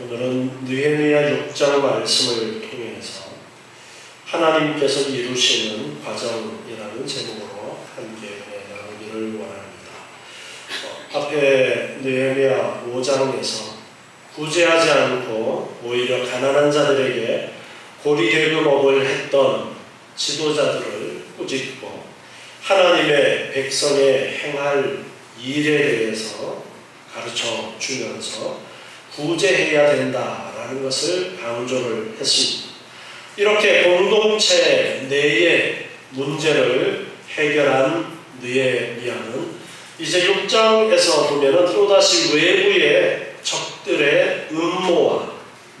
오늘은 느헤미야 6장 말씀을 통해서 하나님께서 이루시는 과정이라는 제목으로 함께 나누기를 원합니다. 앞에 느헤미야 5장에서 구제하지 않고 오히려 가난한 자들에게 고리대금업을 했던 지도자들을 꾸짖고 하나님의 백성의 행할 일에 대해서 가르쳐 주면서 구제해야 된다라는 것을 강조를 했습니다. 이렇게 공동체 내의 문제를 해결한 느헤미야는 이제 6장에서 보면은 또다시 외부의 적들의 음모와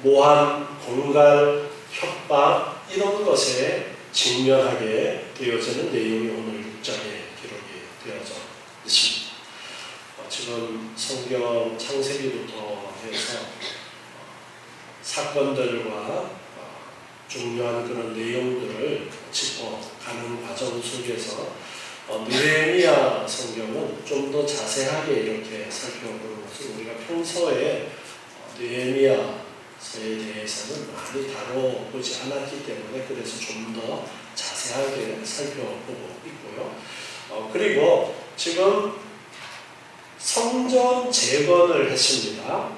모함, 공갈, 협박 이런 것에 직면하게 되어지는 내용이 오늘 6장에 기록이 되어져 있습니다. 지금 성경 창세기부터 해서 사건들과 중요한 그런 내용들을 짚어가는 과정 속에서 느헤미야 성경은 좀 더 자세하게 이렇게 살펴보는 것은 우리가 평소에 느헤미야서에 대해서는 많이 다뤄보지 않았기 때문에 그래서 좀 더 자세하게 살펴보고 있고요. 그리고 지금 성전 재건을 했습니다.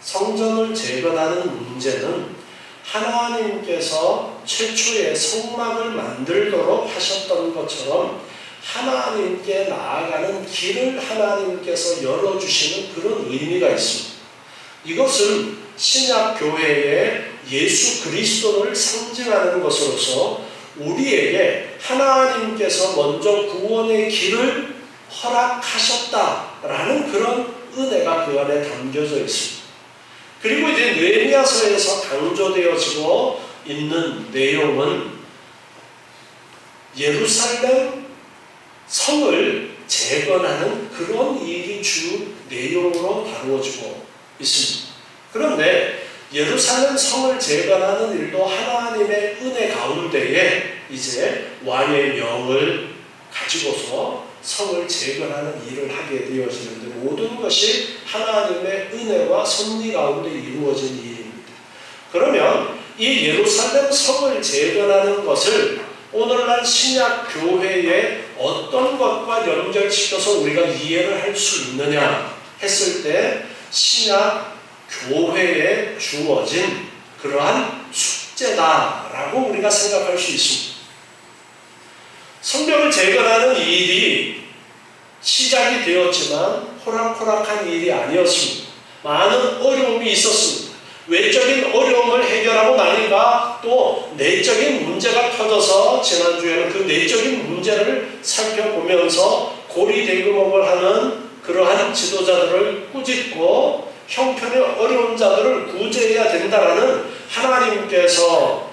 성전을 재건하는 문제는 하나님께서 최초에 성막을 만들도록 하셨던 것처럼 하나님께 나아가는 길을 하나님께서 열어주시는 그런 의미가 있습니다. 이것은 신약교회의 예수 그리스도를 상징하는 것으로서 우리에게 하나님께서 먼저 구원의 길을 허락하셨다라는 그런 은혜가 그 안에 담겨져 있습니다. 그리고 이제 느헤미야서에서 강조되어지고 있는 내용은 예루살렘 성을 재건하는 그런 일이 주 내용으로 다루어지고 있습니다. 그런데 예루살렘 성을 재건하는 일도 하나님의 은혜 가운데에 이제 왕의 명을 가지고서 성을 재건하는 일을 하게 되어지는데 모든 것이 하나님의 은혜와 섭리 가운데 이루어진 일입니다. 그러면 이 예루살렘 성을 재건하는 것을 오늘날 신약 교회에 어떤 것과 연결시켜서 우리가 이해를 할 수 있느냐 했을 때 신약 교회에 주어진 그러한 숙제다라고 우리가 생각할 수 있습니다. 성벽을 재건하는 일이 시작이 되었지만 호락호락한 일이 아니었습니다. 많은 어려움이 있었습니다. 외적인 어려움을 해결하고 나니까 또 내적인 문제가 터져서 지난주에는 그 내적인 문제를 살펴보면서 고리대금업을 하는 그러한 지도자들을 꾸짖고 형편의 어려운 자들을 구제해야 된다라는 하나님께서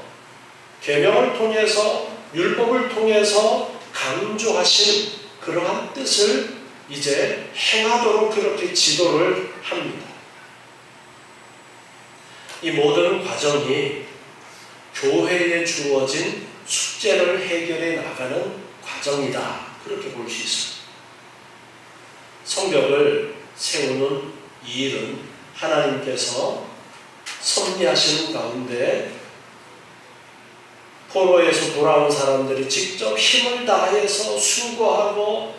계명을 통해서 율법을 통해서 강조하신 그러한 뜻을 이제 행하도록 그렇게 지도를 합니다. 이 모든 과정이 교회에 주어진 숙제를 해결해 나가는 과정이다. 그렇게 볼 수 있습니다. 성벽을 세우는 이 일은 하나님께서 섭리하시는 가운데 포로에서 돌아온 사람들이 직접 힘을 다해서 수고하고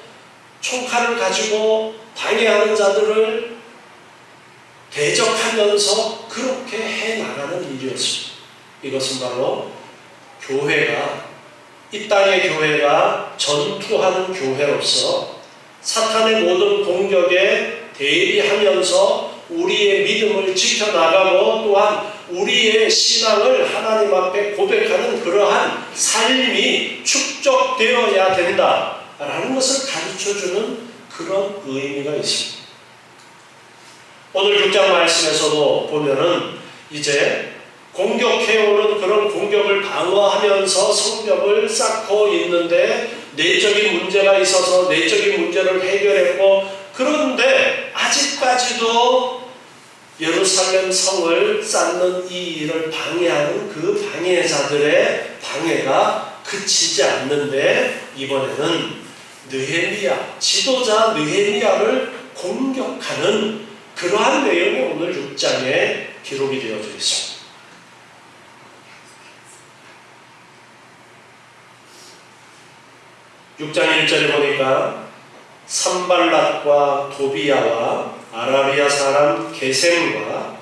총칼을 가지고 방해하는 자들을 대적하면서 그렇게 해나가는 일이었습니다. 이것은 바로 교회가 이 땅의 교회가 전투하는 교회로서 사탄의 모든 공격에 대비하면서 우리의 믿음을 지켜나가고 또한 우리의 신앙을 하나님 앞에 고백하는 그러한 삶이 축적되어야 된다라는 것을 가르쳐주는 그런 의미가 있습니다. 오늘 6장 말씀에서도 보면은 이제 공격해오는 그런 공격을 방어하면서 성벽을 쌓고 있는데 내적인 문제가 있어서 내적인 문제를 해결했고 그런데 아직까지도 예루살렘 성을 쌓는 이 일을 방해하는 그 방해자들의 방해가 그치지 않는데 이번에는 느헤미야, 지도자 느헤미야를 공격하는 그러한 내용이 오늘 6장에 기록이 되어져 있습니다. 6장 1절에 보니까 산발랏과 도비야와 아라비아 사람 게셈과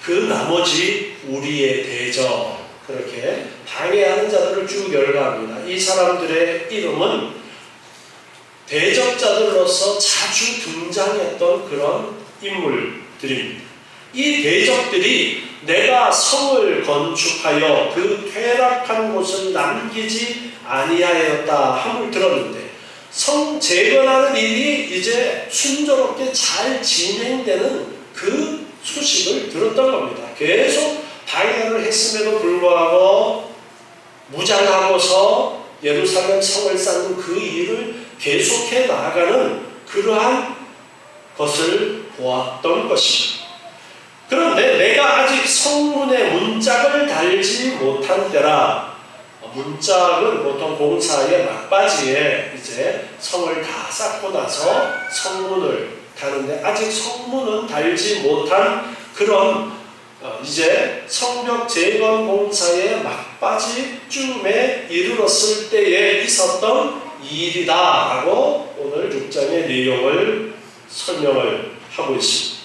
그 나머지 우리의 대적, 그렇게 방해하는 자들을 쭉 열거합니다. 이 사람들의 이름은 대적자들로서 자주 등장했던 그런 인물들입니다. 이 대적들이 내가 성을 건축하여 그 퇴락한 곳을 남기지 아니하였다 함을 들었는데, 성 재건하는 일이 이제 순조롭게 잘 진행되는 그 소식을 들었던 겁니다. 계속 방해를 했음에도 불구하고 무장하고서 예루살렘 성을 쌓는 그 일을 계속해 나가는 그러한 것을 보았던 것입니다. 그런데 내가 아직 성문에 문짝을 달지 못한 때라, 문짝은 보통 공사의 막바지에 이제 성을 다 쌓고 나서 성문을 다는데, 아직 성문은 달지 못한 그런 이제 성벽 재건 공사의 막바지쯤에 이르렀을 때에 있었던 일이다라고 오늘 6장의 내용을 설명을 하고 있습니다.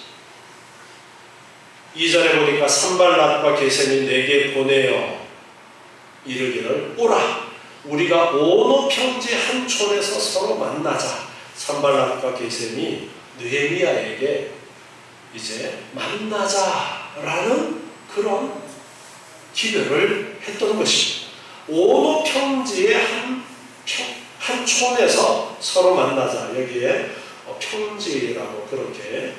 2절에 보니까 산발랏과 게셈이 내게 보내어 이르기를, 오라 우리가 오노 평지 한 촌에서 서로 만나자. 산발랏과 게셈이 느헤미야에게 이제 만나자라는 그런 기별을 했던 것입니다. 오노 평지의 한 촌에서 서로 만나자. 여기에 평지라고 그렇게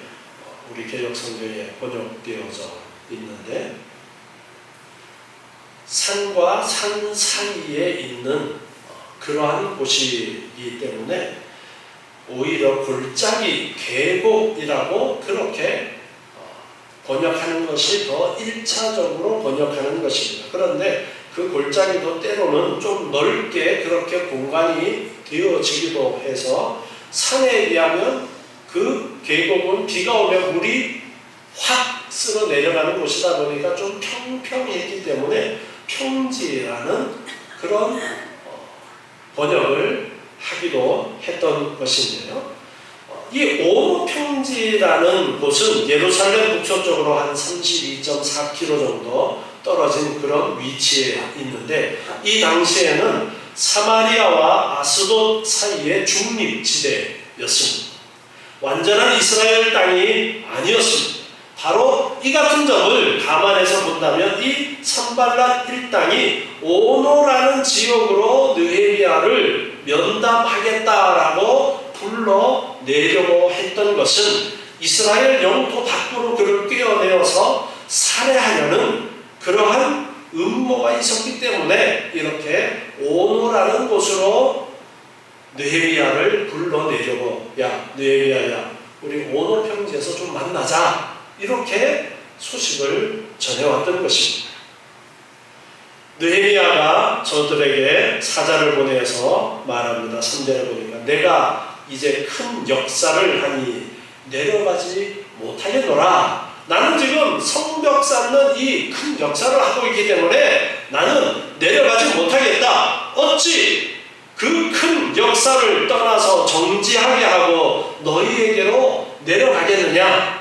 우리 개역 성경에 번역되어져 있는데, 산과 산 사이에 있는 그러한 곳이기 때문에 오히려 골짜기, 계곡이라고 그렇게 번역하는 것이 더 1차적으로 번역하는 것입니다. 그런데 그 골짜기도 때로는 좀 넓게 그렇게 공간이 되어지기도 해서, 산에 비하면 그 계곡은 비가 오면 물이 확 쓸어 내려가는 곳이다 보니까 좀 평평했기 때문에 평지라는 그런 번역을 하기도 했던 것인데요. 이 오노 평지라는 곳은 예루살렘 북서쪽으로 한 32.4km 정도 떨어진 그런 위치에 있는데, 이 당시에는 사마리아와 아스돗 사이의 중립지대였습니다. 완전한 이스라엘 땅이 아니었습니다. 바로 이 같은 점을 감안해서 본다면 이 산발랏 일당이 오노라는 지역으로 느헤미야를 면담하겠다라고 불러내려고 했던 것은 이스라엘 영토 밖으로 그를 꿰어내어서 살해하려는 그러한 음모가 있었기 때문에 이렇게 오노라는 곳으로 느헤미야를 불러내려고, 야 느헤미야야 우리 오노 평지에서 좀 만나자, 이렇게 소식을 전해왔던 것입니다. 느헤미야가 저들에게 사자를 보내서 말합니다. 3절에 보니까 내가 이제 큰 역사를 하니 내려가지 못하겠노라. 나는 지금 성벽 쌓는 이 큰 역사를 하고 있기 때문에 나는 내려가지 못하겠다. 어찌 그 큰 역사를 떠나서 정지하게 하고 너희에게로 내려가겠느냐.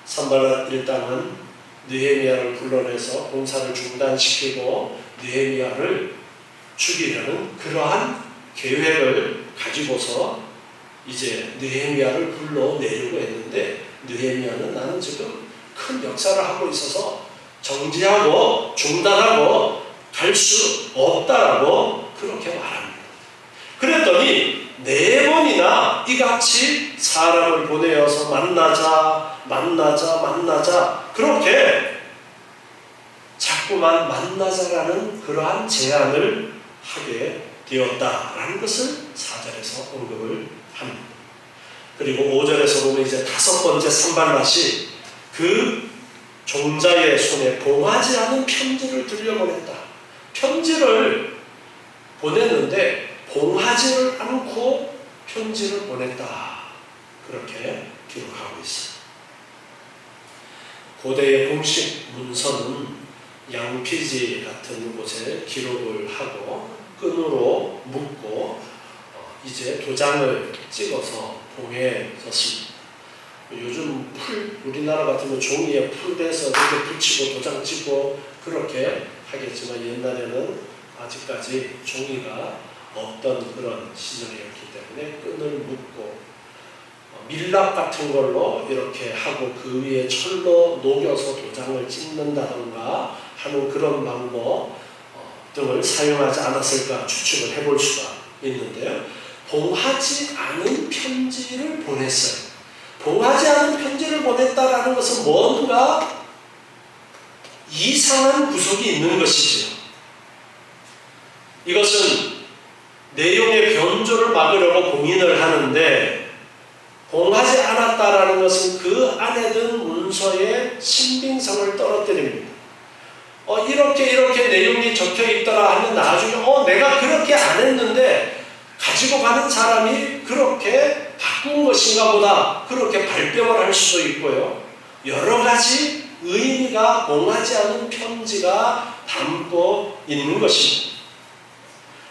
산발랏 일당은 느헤미야를 불러내서 공사를 중단시키고 느헤미야를 죽이려는 그러한 계획을 가지고서 이제 느헤미야를 불러내려고 했는데, 느헤미야는 나는 지금 큰 역사를 하고 있어서 정지하고 중단하고 갈 수 없다라고 그렇게 말합니다. 그랬더니 4번이나 이같이 사람을 보내어서 만나자 그렇게 자꾸만 만나자라는 그러한 제안을 하게 되었다라는 것을 4절에서 언급을 합니다. 그리고 5절에서 보면 이제 5번째 산발랏이 그 종자의 손에 봉하지 않은 편지를 들려보냈다. 편지를 보냈는데 봉하지를 않고 편지를 보냈다. 그렇게 기록하고 있습니다. 고대의 공식 문서는 양피지 같은 곳에 기록을 하고 끈으로 묶고 이제 도장을 찍어서 봉에 썼습니다. 요즘 우리나라 같으면 종이에 풀대서 이렇게 붙이고 도장 찍고 그렇게 하겠지만 옛날에는 아직까지 종이가 없던 그런 시절이었기 때문에 끈을 묶고 밀랍 같은 걸로 이렇게 하고 그 위에 철로 녹여서 도장을 찍는다던가 하는 그런 방법 등을 사용하지 않았을까 추측을 해볼 수가 있는데요. 봉하지 않은 편지를 보냈어요. 봉하지 않은 편지를 보냈다라는 것은 뭔가 이상한 구석이 있는 것이죠. 이것은 내용의 변조를 막으려고 봉인을 하는데 봉하지 않았다라는 것은 그 안에 든 문서의 신빙성을 떨어뜨립니다. 이렇게 내용이 적혀 있더라 하면 나중에 내가 그렇게 안 했는데 가지고 가는 사람이 그렇게 바꾼 것인가 보다 그렇게 발뺌을 할 수도 있고요. 여러 가지 의미가 봉하지 않은 편지가 담고 있는 것입니다.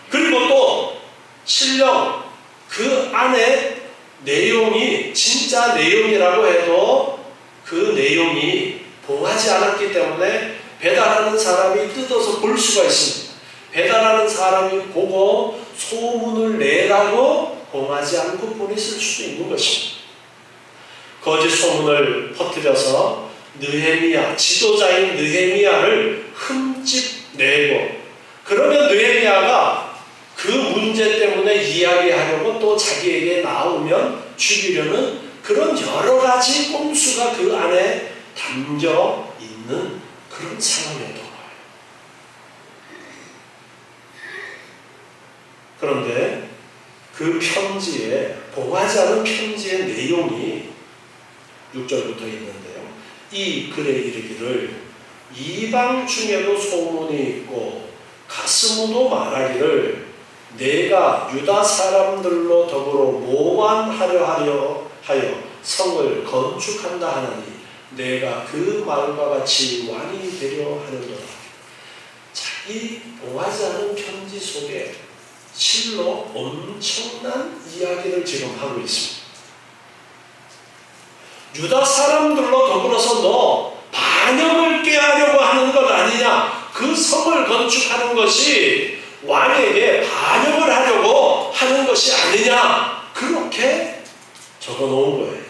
그리고 또 실령 그 안에 내용이 진짜 내용이라고 해도 그 내용이 봉하지 않았기 때문에 배달하는 사람이 뜯어서 볼 수가 있습니다. 배달하는 사람이 보고 소문을 내라고 봉하지 않고 보냈을 수도 있는 것입니다. 거짓 소문을 퍼뜨려서 느헤미야, 지도자인 느헤미야를 흠집내고 그러면 느헤미야가 그 문제 때문에 이야기하려고 또 자기에게 나오면 죽이려는 그런 여러 가지 꼼수가 그 안에 담겨 있는 그런 상황이었던 거예요. 그런데 그 편지에 봉하지 않은 편지의 내용이 6절부터 있는데요. 이 글에 이르기를 이방 중에도 소문이 있고 가스무도 말하기를 내가 유다 사람들로 더불어 모환하려 하여 성을 건축한다 하나니 내가 그 말과 같이 왕이 되려 하는도다. 자, 이 봉하지 않은 편지 속에 실로 엄청난 이야기를 지금 하고 있습니다. 유다 사람들로 더불어서 너 반역을 꾀하려고 하는 것 아니냐? 그 성을 건축하는 것이 왕에게 반역을 하려고 하는 것이 아니냐? 그렇게 적어 놓은 거예요.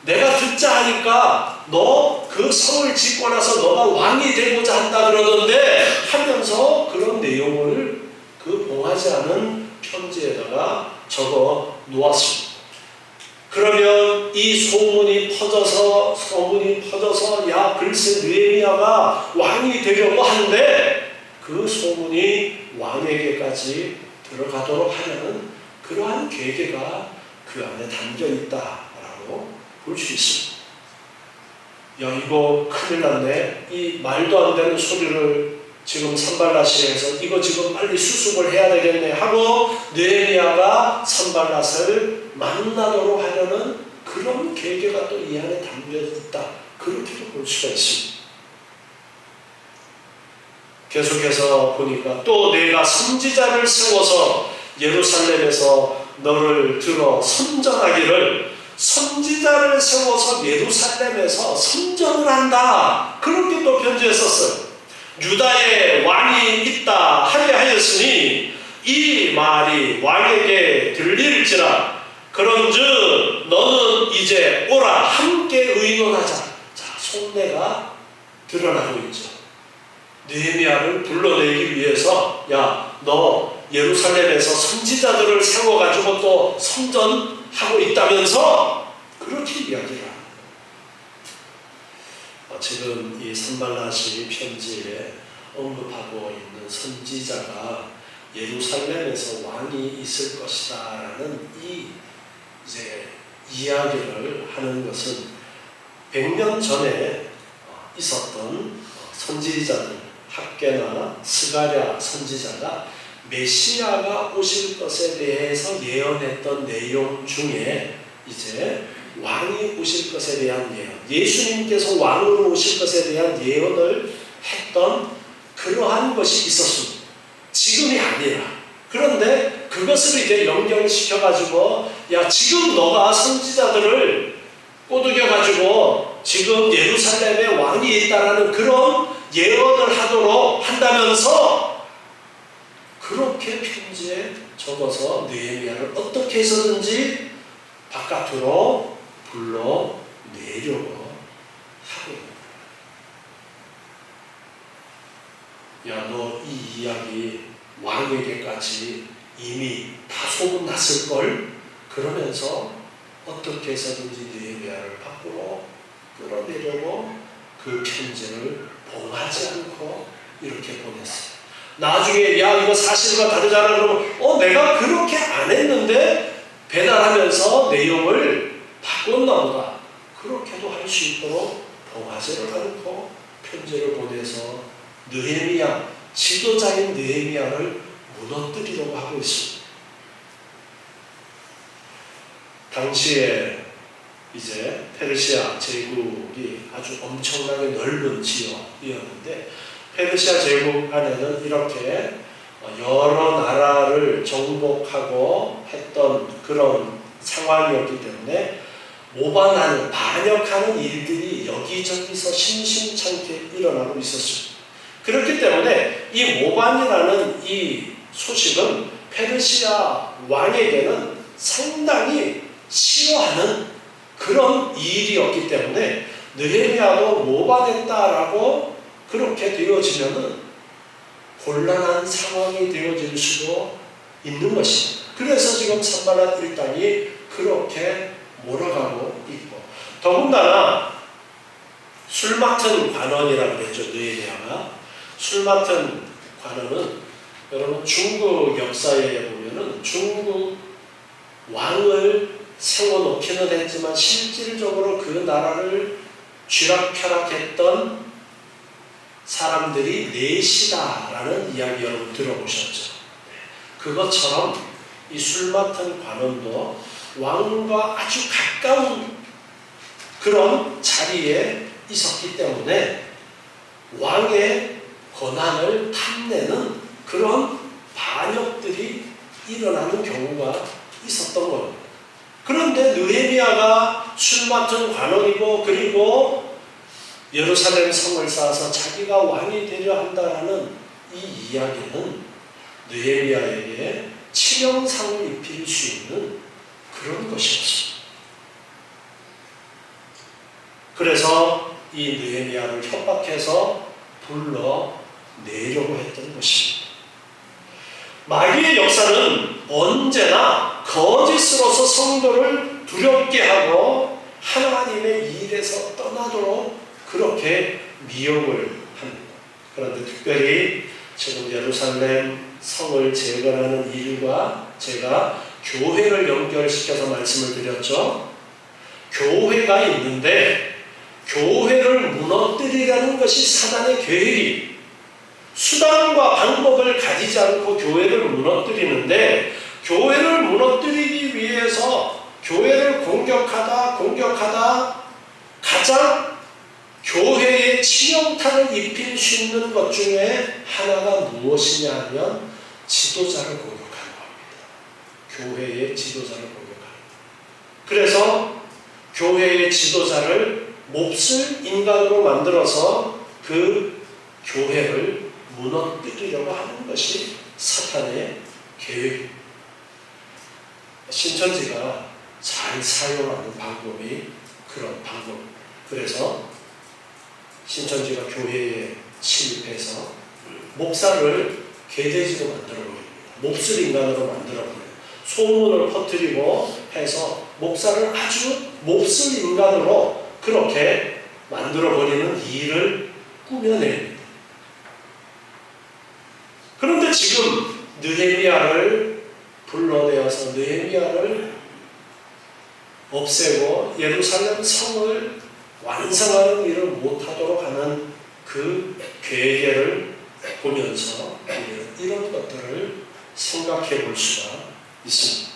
내가 듣자 하니까 너 그 성을 짓고 나서 너가 왕이 되고자 한다 그러던데 하면서 그런 내용을 그 봉하지 않은 편지에다가 적어 놓았습니다. 그러면 이 소문이 퍼져서 야 글쎄 느헤미야가 왕이 되려고 하는데 그 소문이 왕에게까지 들어가도록 하려는 그러한 계획가 그 안에 담겨 있다라고 볼 수 있습니다. 야 이거 큰일 났네. 이 말도 안 되는 소리를 지금 산발랏이 이거 지금 빨리 수습을 해야 되겠네 하고 느헤미야가 산발랏을 만나도록 하려는 그런 계획가 또 이 안에 담겨 있다. 그렇게도 볼 수가 있습니다. 계속해서 보니까 또 내가 선지자를 세워서 예루살렘에서 너를 들어 선전하기를 선지자를 세워서 예루살렘에서 선전을 한다. 그렇게 또 편지에 썼어요. 유다에 왕이 있다 하려 하였으니 이 말이 왕에게 들릴지라 그런즉 너는 이제 오라 함께 의논하자. 자, 속내가 드러나고 있죠. 느헤미야를 불러내기 위해서 야, 너 예루살렘에서 선지자들을 세워가지고 또 선전하고 있다면서 그렇게 이야기를 합니다. 지금 이 산발랏이 편지에 언급하고 있는 선지자가 예루살렘에서 왕이 있을 것이다라는 이 이제 이야기를 하는 것은 100년 전에 있었던 선지자들 학개나 스가랴 선지자가 메시아가 오실 것에 대해서 예언했던 내용 중에 이제 왕이 오실 것에 대한 예언, 예수님께서 왕으로 오실 것에 대한 예언을 했던 그러한 것이 있었습니다. 지금이 아니라. 그런데 그것을 이제 연결시켜가지고 야 지금 너가 선지자들을 꼬드겨가지고 지금 예루살렘에 왕이 있다라는 그런 예언을 하도록 한다면서 그렇게 편지에 적어서 느헤미야를 어떻게 해서든지 바깥으로 불러내려고 하고 있는 거야. 야, 너 이 이야기 왕에게까지 이미 다 소문났을걸? 그러면서 어떻게 해서든지 느헤미야를 밖으로 끌어내려고 그 편지를 봉하지 않고 이렇게 보냈어요. 나중에 야 이거 사실과 다르잖아 그러면 내가 그렇게 안 했는데 배달하면서 내용을 바꿨나 보다. 그렇게도 할 수 있도록 봉하지를 않고 편지를 보내서 느헤미야, 지도자인 느헤미야를 무너뜨리려고 하고 있습니다. 당시에 이제 페르시아 제국이 아주 엄청나게 넓은 지역이었는데 페르시아 제국 안에는 이렇게 여러 나라를 정복하고 했던 그런 상황이었기 때문에 모반하는, 반역하는 일들이 여기저기서 심심찮게 일어나고 있었습니다. 그렇기 때문에 이 모반이라는 이 소식은 페르시아 왕에게는 상당히 싫어하는 그런 일이었기 때문에 느헤미야도 모반했다라고 그렇게 되어지면은 곤란한 상황이 되어질 수도 있는 것입니다. 그래서 지금 산발랏 일당이 그렇게 몰아가고 있고, 더군다나 술 맡은 관원이라고 그랬죠. 느헤미야가 술 맡은 관원은 여러분 중국 역사에 보면은 중국 왕을 세워놓기는 했지만 실질적으로 그 나라를 쥐락펴락했던 사람들이 넷이다라는 이야기 여러분 들어보셨죠? 그것처럼 이 술 맡은 관원도 왕과 아주 가까운 그런 자리에 있었기 때문에 왕의 권한을 탐내는 그런 반역들이 일어나는 경우가 있었던 겁니다. 그런데 느헤미야가 술 맡은 관원이고 그리고 예루살렘 성을 쌓아서 자기가 왕이 되려 한다라는 이 이야기는 느헤미야에게 치명상을 입힐 수 있는 그런 것이었습니다. 그래서 이 느헤미야를 협박해서 불러내려고 했던 것입니다. 마귀의 역사는 언제나 거짓으로서 성도를 두렵게 하고 하나님의 일에서 떠나도록 그렇게 미혹을 합니다. 그런데 특별히 지금 예루살렘 성을 재건하는 일과 제가 교회를 연결시켜서 말씀을 드렸죠. 교회가 있는데 교회를 무너뜨리라는 것이 사단의 계획이, 수단과 방법을 가지지 않고 교회를 무너뜨리는데, 교회를 무너뜨리기 위해서 교회를 공격하다 가장 교회에 치명타를 입힐 수 있는 것 중에 하나가 무엇이냐 하면 지도자를 공격하는 겁니다. 교회의 지도자를 공격하는 겁니다. 그래서 교회의 지도자를 몹쓸 인간으로 만들어서 그 교회를 무너뜨리려고 하는 것이 사탄의 계획입니다. 신천지가 잘 사용하는 방법이 그런 방법. 그래서 신천지가 교회에 침입해서 목사를 개돼지로 만들어버립니다. 몹쓸 인간으로 만들어버려요. 소문을 퍼뜨리고 해서 목사를 아주 몹쓸 인간으로 그렇게 만들어버리는 일을 꾸며냅니다. 그런데 지금 느헤미야를 불러내어서 느헤미야를 없애고 예루살렘 성을 완성하는 일을 못하도록 하는 그 계획을 보면서 이런 것들을 생각해 볼 수가 있습니다.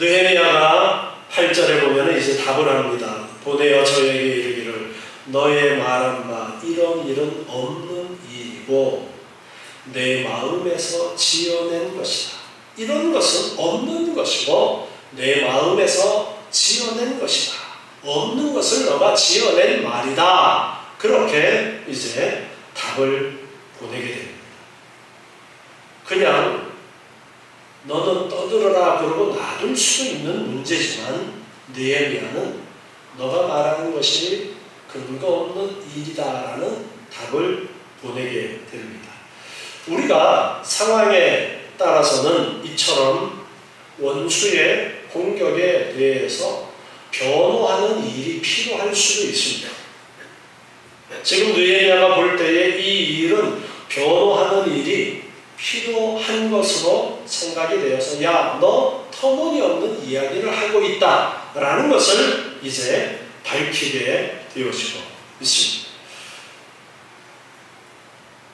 느헤미야가 8절에 보면 이제 답을 합니다. 보내어 저에게 이르기를 너의 말한 바 이런 일은 없는 일이고 내 마음에서 지어낸 것이다. 이런 것은 없는 것이고 내 마음에서 지어낸 것이다. 없는 것을 너가 지어낸 말이다. 그렇게 이제 답을 보내게 됩니다. 그냥 너는 떠들어라 그러고 놔둘 수 있는 문제지만 느헤미야는 너가 말하는 것이 근거 없는 일이다라는 답을 보내게 됩니다. 우리가 상황에 따라서는 이처럼 원수의 공격에 대해서 변호하는 일이 필요할 수도 있습니다. 지금 느헤미야가 볼 때에 이 일은 변호하는 일이 필요한 것으로 생각이 되어서 야, 너 터무니없는 이야기를 하고 있다 라는 것을 이제 밝히게 되어지고 있습니다.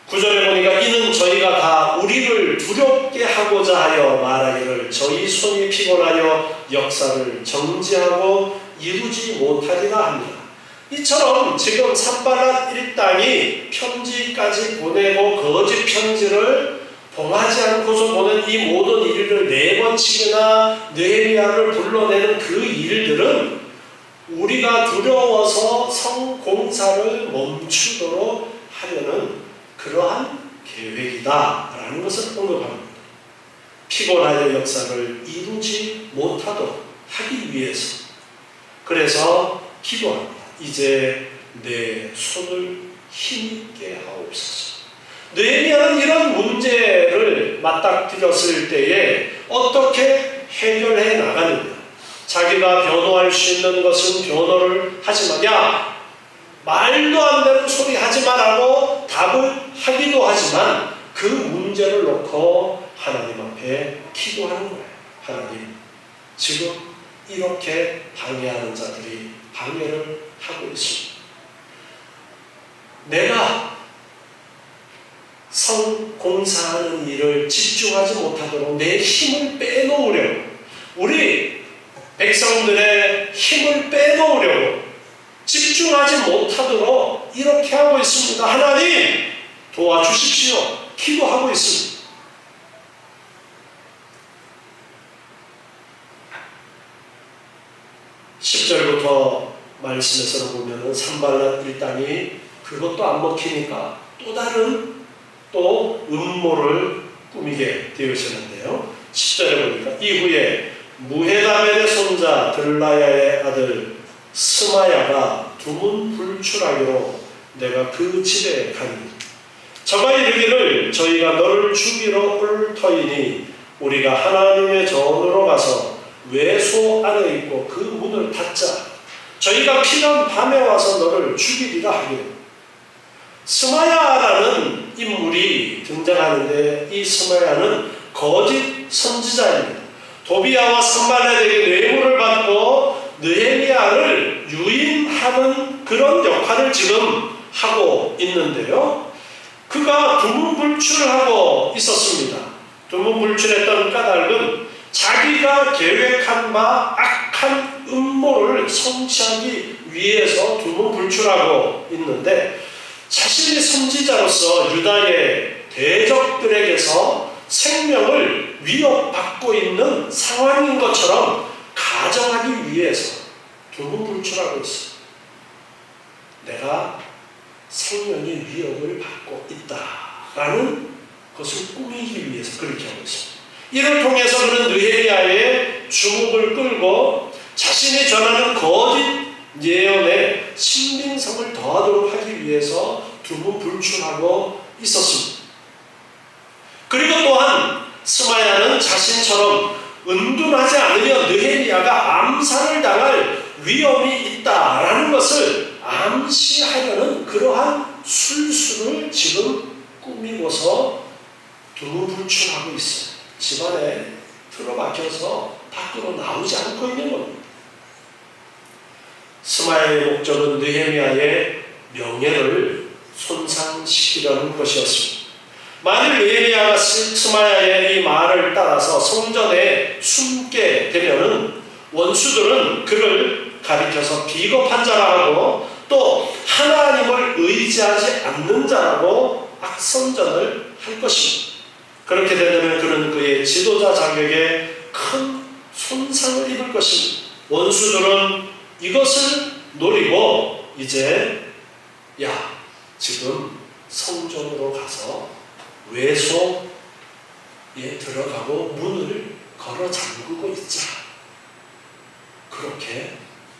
9절에 보니까 이는 저희가 다 우리를 두렵게 하고자 하여 말하기를 저희 손이 피곤하여 역사를 정지하고 이루지 못하리라 합니다. 이처럼 지금 산발랏 일당이 편지까지 보내고 거짓 편지를 봉하지 않고서 보낸 이 모든 일을 4번씩이나 느헤미야를 불러내는 그 일들은 우리가 두려워서 성공사를 멈추도록 하려는 그러한 계획이다라는 것을 언급합니다. 피곤하여 역사를 이루지 못하도록 하기 위해서 그래서 기도합니다. 이제 내 손을 힘있게 하옵소서. 느헤미야는 이런 문제를 맞닥뜨렸을 때에 어떻게 해결해 나가느냐. 자기가 변호할 수 있는 것은 변호를 하지만 야 말도 안 되는 소리 하지 말라고 답을 하기도 하지만 그 문제를 놓고 하나님 앞에 기도하는 거예요. 하나님 지금 이렇게 방해하는 자들이 방해를 하고 있습니다. 내가 성공사하는 일을 집중하지 못하도록 내 힘을 빼놓으려고 우리 백성들의 힘을 빼놓으려고 집중하지 못하도록 이렇게 하고 있습니다. 하나님 도와주십시오. 기도하고 있습니다. (10절부터) 말씀에서 보면은 산발랏 일당이 그것도 안 먹히니까 또 다른 음모를 꾸미게 되어지는데요. 10절에 보니까 이후에 무헤다벨의 손자 들라야의 아들 스마야가 두문불출하기로 내가 그 집에 가니 저가 이르기를 저희가 너를 죽이러 올 터이니 우리가 하나님의 전으로 가서 외소 안에 있고 그 문을 닫자. 저희가 피난 밤에 와서 너를 죽이리라 하기로. 스마야라는 인물이 등장하는데 이 스마야는 거짓 선지자입니다. 도비야와 산발랏에게 뇌물을 받고 느헤미야를 유인하는 그런 역할을 지금 하고 있는데요. 그가 두문불출하고 있었습니다. 두문불출했던 까닭은 자기가 계획한 바 악한 음모를 성취하기 위해서 두문불출하고 있는데 자신이 선지자로서 유다의 대적들에게서 생명을 위협받고 있는 상황인 것처럼 가정하기 위해서 두문불출하고 있어. 내가 생명의 위협을 받고 있다라는 것을 꾸미기 위해서 그렇게 하고 있습니다. 이를 통해서 그는 느헤미야의 주목을 끌고 자신이 전하는 거짓 예언에 신빙성을 더하도록 하기 위해서 두문불출하고 있었습니다. 그리고 또한 스마야는 자신처럼 은둔하지 않으면 느헤미야가 암살을 당할 위험이 있다라는 것을 암시하려는 그러한 술수를 지금 꾸미고서 두문불출하고 있어요. 집안에 틀어박혀서 밖으로 나오지 않고 있는 겁니다. 스마야의 목적은 느헤미야의 명예를 손상시키려는 것이었습니다. 만일 느헤미야가 스마야의 이 말을 따라서 성전에 숨게 되면은 원수들은 그를 가리켜서 비겁한 자라고 또 하나님을 의지하지 않는 자라고 악선전을 할 것입니다. 그렇게 된다면 그는 그의 지도자 자격에 큰 손상을 입을 것입니다. 원수들은 이것을 노리고 이제 지금 성전으로 가서 외소에 들어가고 문을 걸어 잠그고 있자. 그렇게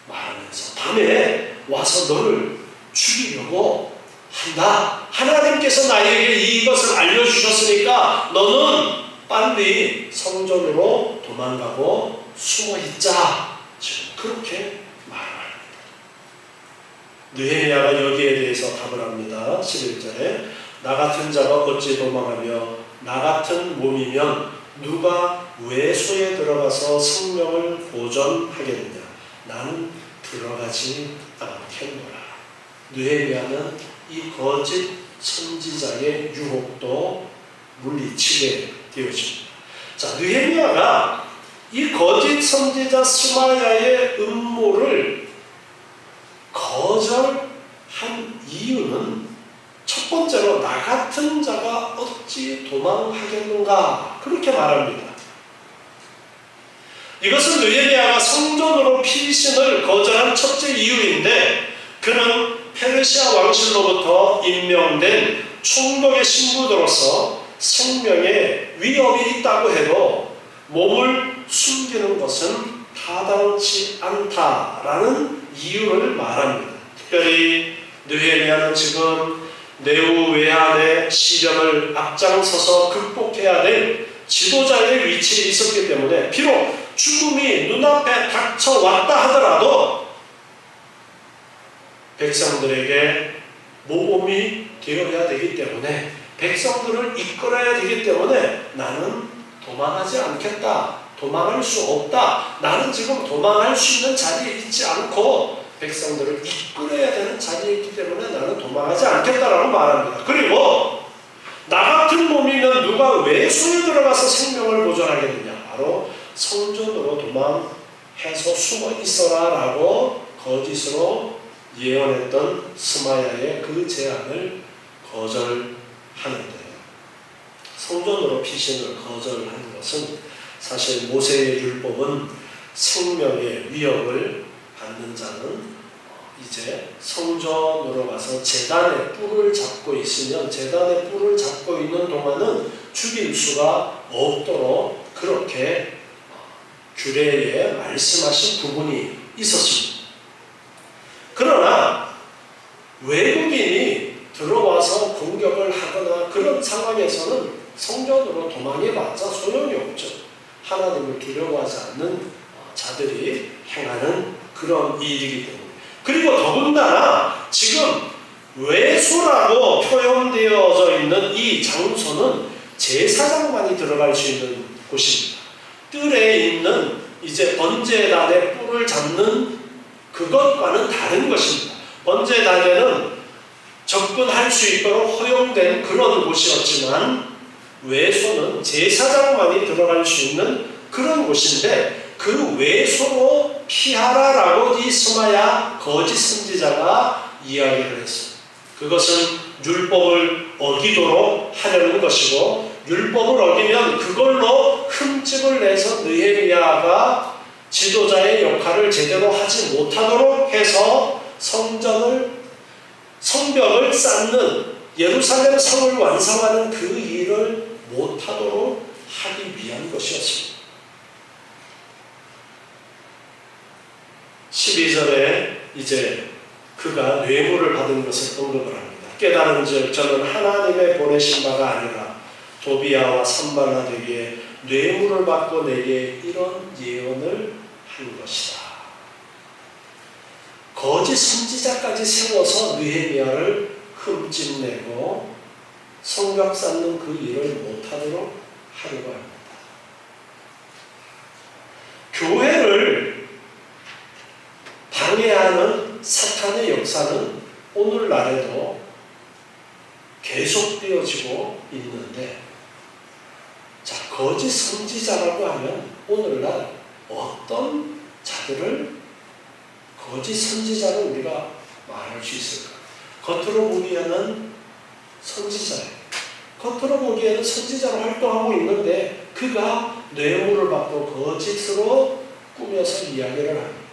말하면서 밤에 와서 너를 죽이려고 한다. 하나님께서 나에게 이것을 알려주셨으니까 너는 빨리 성전으로 도망가고 숨어있자. 지금 그렇게 말합니다. 느헤미야가 여기에 대해서 답을 합니다. 11절에 나 같은 자가 어찌 도망하며 나 같은 몸이면 누가 외소에 들어가서 생명을 보존하겠느냐. 나는 들어가지 않겠노라. 느헤미야는 이 거짓 선지자의 유혹도 물리치게 되어집니다. 자, 느헤미야가 이 거짓 선지자 스마야의 음모를 거절한 이유는 첫 번째로 나 같은 자가 어찌 도망하겠는가 그렇게 말합니다. 이것은 느헤미야가 성전으로 피신을 거절한 첫째 이유인데 그는 페르시아 왕실로부터 임명된 총독의 신부로서 생명에 위협이 있다고 해도 몸을 숨기는 것은 타당치 않다라는 이유를 말합니다. 특별히 느헤미야는 지금 네후외환의 시련을 앞장서서 극복해야 될 지도자의 위치에 있었기 때문에 비록 죽음이 눈앞에 닥쳐왔다 하더라도 백성들에게 모범이 되어야 되기 때문에 백성들을 이끌어야 되기 때문에 나는 도망하지 않겠다. 도망할 수 없다. 나는 지금 도망할 수 있는 자리에 있지 않고 백성들을 이끌어야 되는 자리에 있기 때문에 나는 도망하지 않겠다라고 말합니다. 그리고 나 같은 몸이면 누가 외소에 들어가서 생명을 보존하겠느냐. 바로 성전으로 도망해서 숨어 있어라 라고 거짓으로 예언했던 스마야의 그 제안을 거절하는데 성전으로 피신을 거절하는 것은 사실 모세의 율법은 생명의 위협을 받는 자는 이제 성전으로 가서 제단의 뿔을 잡고 있으면 제단의 뿔을 잡고 있는 동안은 죽일 수가 없도록 그렇게 규례에 말씀하신 부분이 있었습니다. 그러나 외국인이 들어와서 공격을 하거나 그런 상황에서는 성전으로 도망해봤자 소용이 없죠. 하나님을 두려워하지 않는 자들이 행하는 그런 일이기 때문에. 그리고 더군다나 지금 외소라고 표현되어져 있는 이 장소는 제사장만이 들어갈 수 있는 곳입니다. 뜰에 있는 이제 번제단의 뿔을 잡는 그것과는 다른 것입니다. 번제단에는 접근할 수 있도록 허용된 그런 곳이었지만 외소는 제사장만이 들어갈 수 있는 그런 곳인데 그 외소로 피하라라고 이 스마야 거짓 선지자가 이야기를 했습니다. 그것은 율법을 어기도록 하려는 것이고 율법을 어기면 그걸로 흠집을 내서 느헤미야가 지도자의 역할을 제대로 하지 못하도록 해서 성벽을 쌓는 예루살렘 성을 완성하는 그 일을 못하도록 하기 위한 것이었습니다. 12절에 이제 그가 뇌물을 받은 것을 언급을 합니다. 깨달은즉 저는 하나님의 보내신 바가 아니라 도비야와 산발라에게 뇌물을 받고 내게 이런 예언을 한 것이다. 거짓 선지자까지 세워서 느헤미야를 흠집내고 성벽 쌓는 그 일을 못하도록 하려고 합니다. 교회를 방해하는 사탄의 역사는 오늘날에도 계속되어지고 있는데, 자, 거짓 선지자라고 하면 오늘날 어떤 자들을 거짓 선지자로 우리가 말할 수 있을까? 겉으로 보기에는 선지자예요. 겉으로 보기에는 선지자로 활동하고 있는데 그가 뇌물을 받고 거짓으로 꾸며서 이야기를 합니다.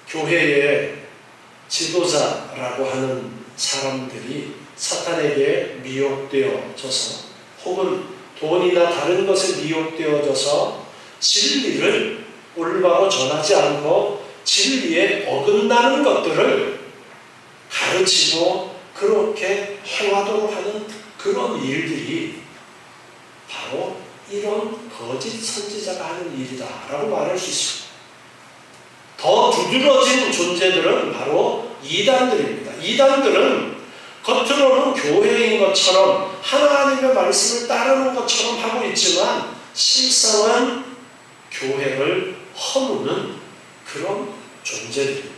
교회의 지도자라고 하는 사람들이 사탄에게 미혹되어져서 혹은 돈이나 다른 것에 미혹되어져서 진리를 올바로 전하지 않고 진리에 어긋나는 것들을 가르치고 그렇게 행하도록 하는 그런 일들이 바로 이런 거짓 선지자가 하는 일이다라고 말할 수 있습니다. 더 두드러진 존재들은 바로 이단들입니다. 이단들은 겉으로는 교회인 것처럼 하나님의 말씀을 따르는 것처럼 하고 있지만 실상은 교회를 허무는 그런 존재들입니다.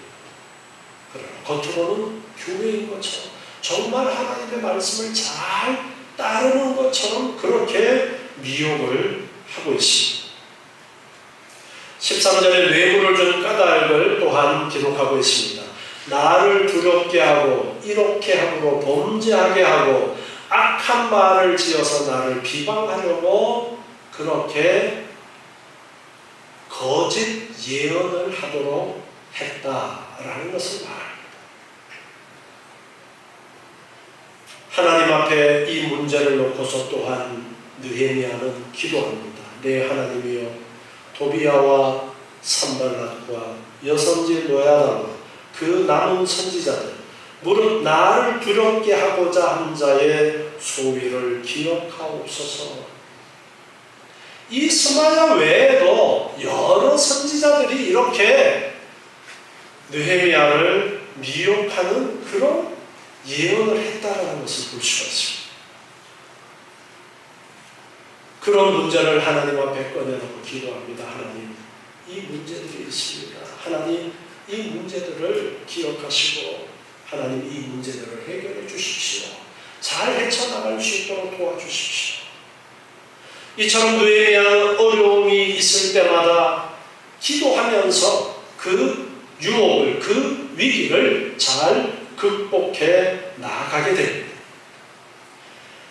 그러나 겉으로는 교회인 것처럼 정말 하나님의 말씀을 잘 따르는 것처럼 그렇게 미혹을 하고 있습니다. 13절에 뇌물을 준 까닭을 또한 기록하고 있습니다. 나를 두렵게 하고 이렇게 함으로 범죄하게 하고 악한 말을 지어서 나를 비방하려고 그렇게 거짓 예언을 하도록 했다라는 것을 말합니다. 하나님 앞에 이 문제를 놓고서 또한 느헤미야는 기도합니다. 내 하나님이여, 도비야와 산발랏과 여선지 노야단과 그 남은 선지자들 무릇 나를 두렵게 하고자 한 자의 소위를 기억하옵소서. 이 스마야 외에도 여러 선지자들이 이렇게 느헤미야를 미혹하는 그런 예언을 했다라는 것을 볼 수가 있습니다. 그런 문제를 하나님 앞에 꺼내놓고 기도합니다. 하나님, 이 문제들이 있습니다. 하나님, 이 문제들을 기억하시고 하나님 이 문제들을 해결해 주십시오. 잘 헤쳐나갈 수 있도록 도와주십시오. 이처럼 느헤미야는 어려움이 있을 때마다 기도하면서 그 유혹을, 그 위기를 잘 극복해 나아가게 됩니다.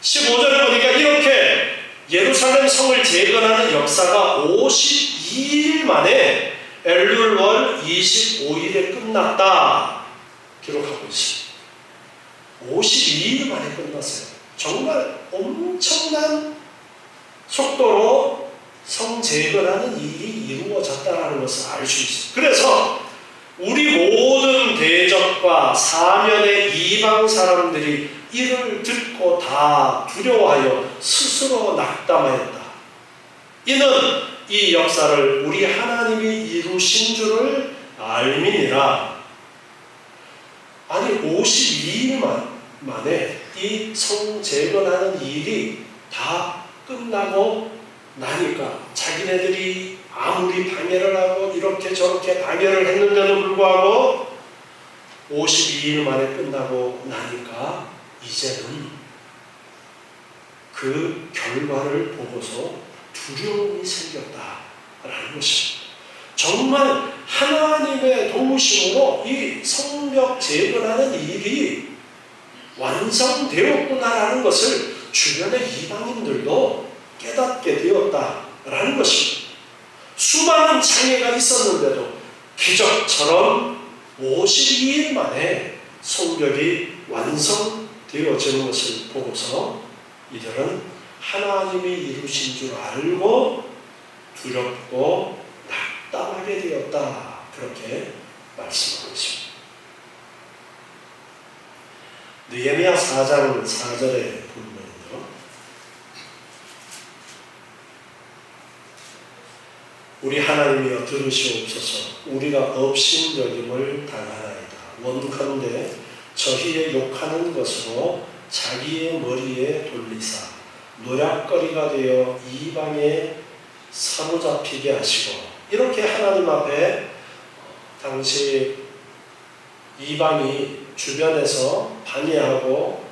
15절에 보니까 이렇게 예루살렘 성을 재건하는 역사가 52일 만에 엘룰월 25일에 끝났다 기록하고 있습니다. 52일 만에 끝났어요. 정말 엄청난 속도로 성 재건하는 일이 이루어졌다는 것을 알 수 있습니다. 그래서 우리 모든 대적과 사면의 이방 사람들이 이를 듣고 다 두려워하여 스스로 낙담하였다. 이는 이 역사를 우리 하나님이 이루신 줄을 알미니라. 아니 52일 만에 이 성 재건하는 일이 다 끝나고 나니까 자기네들이 아무리 방해를 하고 이렇게 저렇게 방해를 했는데도 불구하고 52일 만에 끝나고 나니까 이제는 그 결과를 보고서 두려움이 생겼다라는 것입니다. 정말 하나님의 도우심으로 이 성벽 재건하는 일이 완성되었구나라는 것을 주변의 이방인들도 깨닫게 되었다라는 것입니다. 수많은 장애가 있었는데도 기적처럼 52일 만에 성벽이 완성되어지는 것을 보고서 이들은 하나님이 이루신 줄 알고 두렵고 낙담하게 되었다. 그렇게 말씀하고 있습니다. 느헤미야 4장 4절에 보면요, 우리 하나님이여 들으시옵소서. 우리가 업신여김을 당하나이다. 원컨대 저희의 욕하는 것으로 자기의 머리에 돌리사 노략거리가 되어 이방에 사로잡히게 하시고, 이렇게 하나님 앞에 당시 이방이 주변에서 방해하고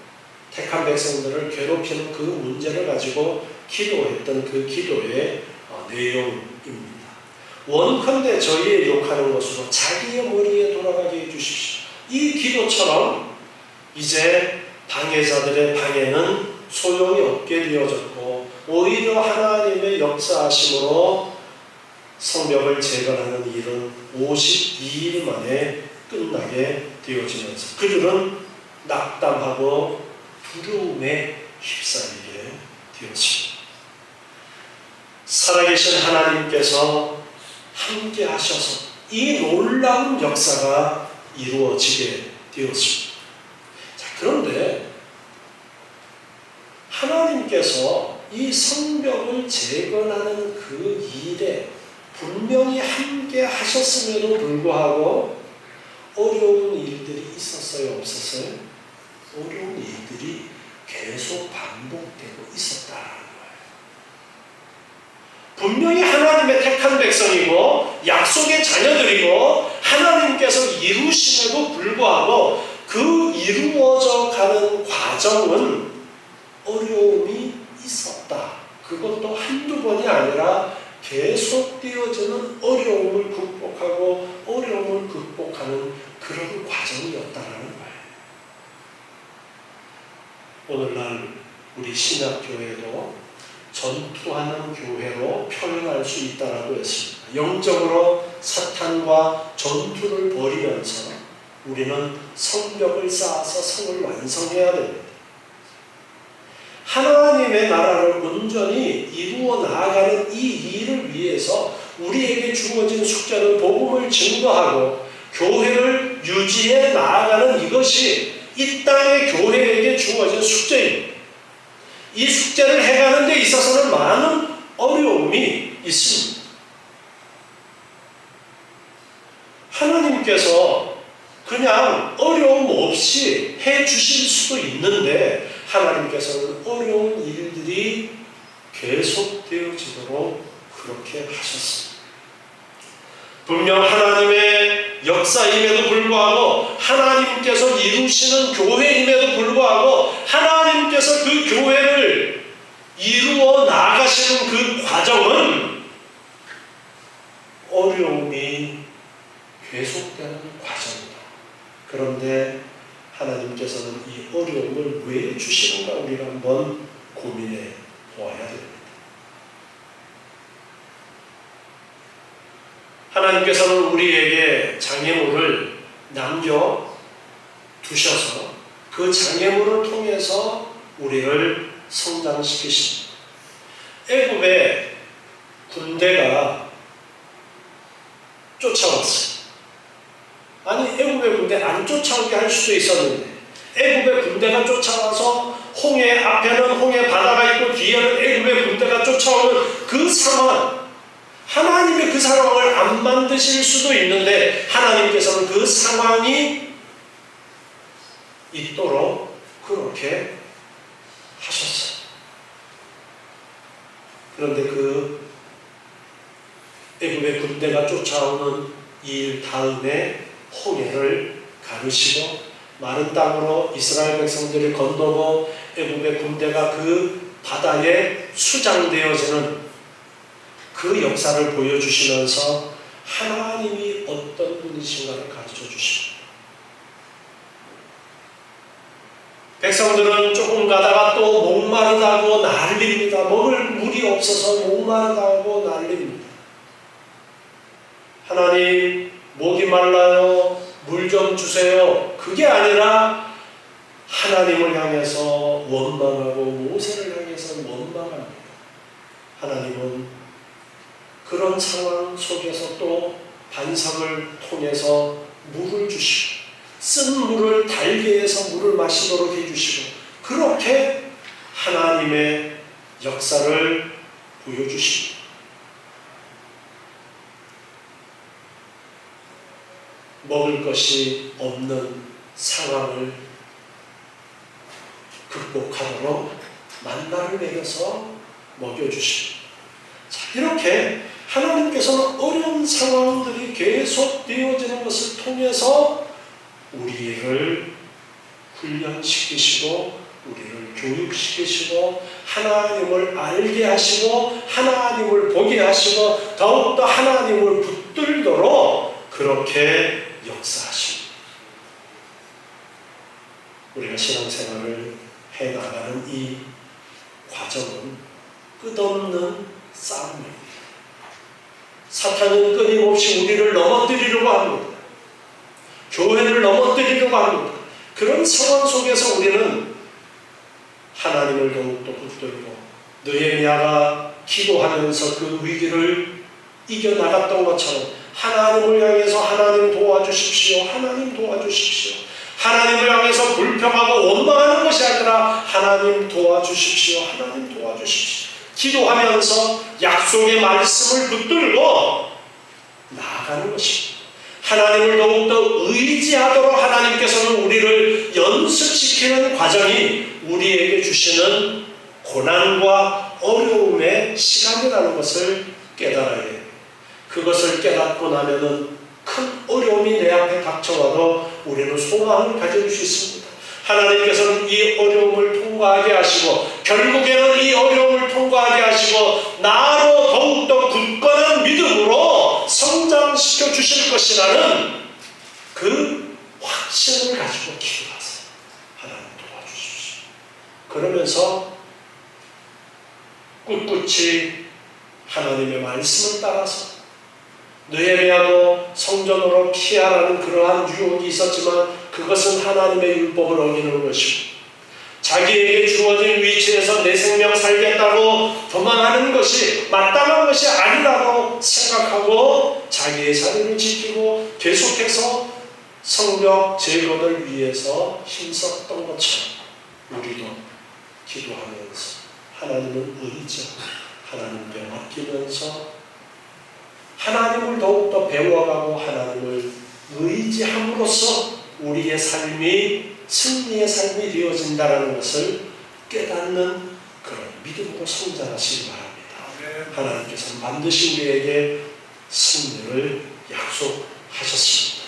택한 백성들을 괴롭히는 그 문제를 가지고 기도했던 그 기도의 내용입니다. 원컨대 저희의 욕하는 것으로 자기의 머리에 돌아가게 해주십시오. 이 기도처럼 이제 방해자들의 방해는 소용이 없게 되어졌고 오히려 하나님의 역사하심으로 성벽을 재건하는 일은 52일 만에 끝나게 되어지면서 그들은 낙담하고 두려움에 휩싸이게 되었습니다. 살아계신 하나님께서 함께 하셔서 이 놀라운 역사가 이루어지게 되었습니다. 자, 그런데 하나님께서 이 성벽을 재건하는 그 일에 분명히 함께 하셨음에도 불구하고 어려운 일들이 있었어요? 없었어요? 어려운 일들이 계속 반복되고 있었다는 거예요. 분명히 하나님의 택한 백성이고 약속의 자녀들이고 하나님께서 이루심에도 불구하고 그 이루어져 가는 과정은 어려움이 있었다. 그것도 한두 번이 아니라 계속되어지는 어려움을 극복하고 어려움을 극복하는 그런 과정이었다라는 거예요. 오늘날 우리 신약교회도 전투하는 교회로 표현할 수 있다라고 했습니다. 영적으로 사탄과 전투를 벌이면서 우리는 성벽을 쌓아서 성을 완성해야 됩니다. 하나님의 나라를 온전히 이루어 나아가는 이 일을 위해서 우리에게 주어진 숙제는 복음을 증거하고 교회를 유지해 나아가는 이것이 이 땅의 교회에게 주어진 숙제입니다. 이 숙제를 해가는 데 있어서는 많은 어려움이 있습니다. 하나님께서 그냥 어려움 없이 해 주실 수도 있는데 하나님께서는 어려운 일들이 계속되어지도록 그렇게 하셨습니다. 분명 하나님의 역사임에도 불구하고 하나님께서 이루시는 교회임에도 불구하고 하나님께서 그 교회를 이루어 나가시는 그 과정은 어려움이 계속되는 과정이다. 그런데 하나님께서는 이 어려움을 왜 주시는가 우리가 한번 고민해 보아야 됩니다. 하나님께서는 우리에게 장애물을 남겨 두셔서 그 장애물을 통해서 우리를 성장시키십니다. 애굽의 군대가 쫓아왔어요. 아니 애굽의 군대 안 쫓아오게 할 수도 있었는데 애굽의 군대가 쫓아와서 홍해 앞에는 홍해 바다가 있고 뒤에는 애굽의 군대가 쫓아오는 그 상황, 하나님이 그 상황을 안 만드실 수도 있는데 하나님께서는 그 상황이 있도록 그렇게 하셨어요. 그런데 그 애굽의 군대가 쫓아오는 일 다음에 홍해를 가르시고 마른 땅으로 이스라엘 백성들이 건너고 애굽의 군대가 그 바다에 수장되어지는 그 역사를 보여주시면서 하나님이 어떤 분이신가를 가르쳐 주십니다. 백성들은 조금 가다가 또 목마르다고 난립니다. 먹을 물이 없어서 목마르다고 난립니다. 하나님, 목이 말라요. 물 좀 주세요. 그게 아니라 하나님을 향해서 원망하고 모세를 향해서 원망합니다. 하나님은 그런 상황 속에서 또 반석을 통해서 물을 주시고 쓴 물을 달게 해서 물을 마시도록 해주시고 그렇게 하나님의 역사를 보여주십니다. 먹을 것이 없는 상황을 극복하도록 만나를 내려서 먹여주십니다. 자, 이렇게 하나님께서는 어려운 상황들이 계속 되어지는 것을 통해서 우리를 훈련시키시고 우리를 교육시키시고 하나님을 알게 하시고 하나님을 보게 하시고 더욱더 하나님을 붙들도록 그렇게 역사하십니다. 우리가 신앙생활을 해나가는 이 과정은 끝없는 싸움입니다. 사탄은 끊임없이 우리를 넘어뜨리려고 합니다. 교회를 넘어뜨리려고 합니다. 그런 상황 속에서 우리는 하나님을 더욱더 붙들고 느헤미야가 기도하면서 그 위기를 이겨나갔던 것처럼 하나님을 향해서 하나님 도와주십시오. 하나님 도와주십시오. 하나님을 향해서 불평하고 원망하는 것이 아니라 하나님 도와주십시오. 하나님 도와주십시오. 기도하면서 약속의 말씀을 붙들고 나아가는 것입니다. 하나님을 더욱더 의지하도록 하나님께서는 우리를 연습시키는 과정이 우리에게 주시는 고난과 어려움의 시간이라는 것을 깨달아야 해요. 그것을 깨닫고 나면은 큰 어려움이 내 앞에 닥쳐와도 우리는 소망을 가질 수 있습니다. 하나님께서는 이 어려움을 통과하게 하시고 결국에는 이 어려움을 통과하게 하시고 나로 더욱더 굳건한 믿음으로 성장시켜 주실 것이라는 그 확신을 가지고 기도하세요. 하나님 도와주십시오. 그러면서 꿋꿋이 하나님의 말씀을 따라서 느헤미야도 성전으로 피하라는 그러한 유혹이 있었지만 그것은 하나님의 율법을 어기는 것이고 자기에게 주어진 위치에서 내 생명 살겠다고 도망하는 것이 마땅한 것이 아니라고 생각하고 자기의 자리를 지키고 계속해서 성벽 재건을 위해서 힘썼던 것처럼 우리도 기도하면서 하나님을 의지하고 하나님께 맡기면서 하나님을 더욱더 배워가고 하나님을 의지함으로써 우리의 삶이 승리의 삶이 되어진다는 것을 깨닫는 그런 믿음으로 성장하시기 바랍니다. 하나님께서는 반드시 우리에게 승리를 약속하셨습니다.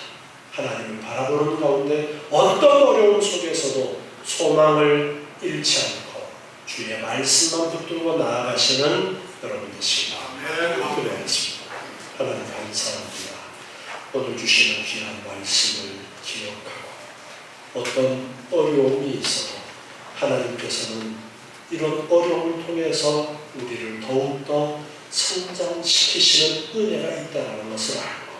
하나님을 바라보는 가운데 어떤 어려움 속에서도 소망을 잃지 않고 주의 말씀만 붙들고 나아가시는 여러분 되시기 바랍니다. 기도하겠습니다. 하나님 감사합니다. 오늘 주시는 귀한 말씀을 기억하고 어떤 어려움이 있어도 하나님께서는 이런 어려움을 통해서 우리를 더욱더 성장시키시는 은혜가 있다는 것을 알고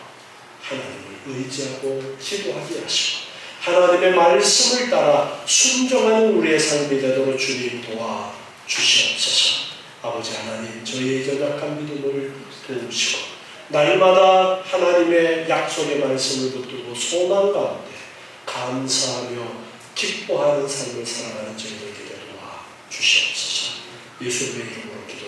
하나님을 의지하고 기도하게 하시고 하나님의 말씀을 따라 순종하는 우리의 삶이 되도록 주님 도와주시옵소서. 아버지 하나님, 저희의 연약한 믿음을 도우시고 날마다 하나님의 약속의 말씀을 붙들고 소망 가운데 감사하며 기뻐하는 삶을 살아가는 저희들에게 도와주시옵소서. 예수님의 이름으로 기도합니다.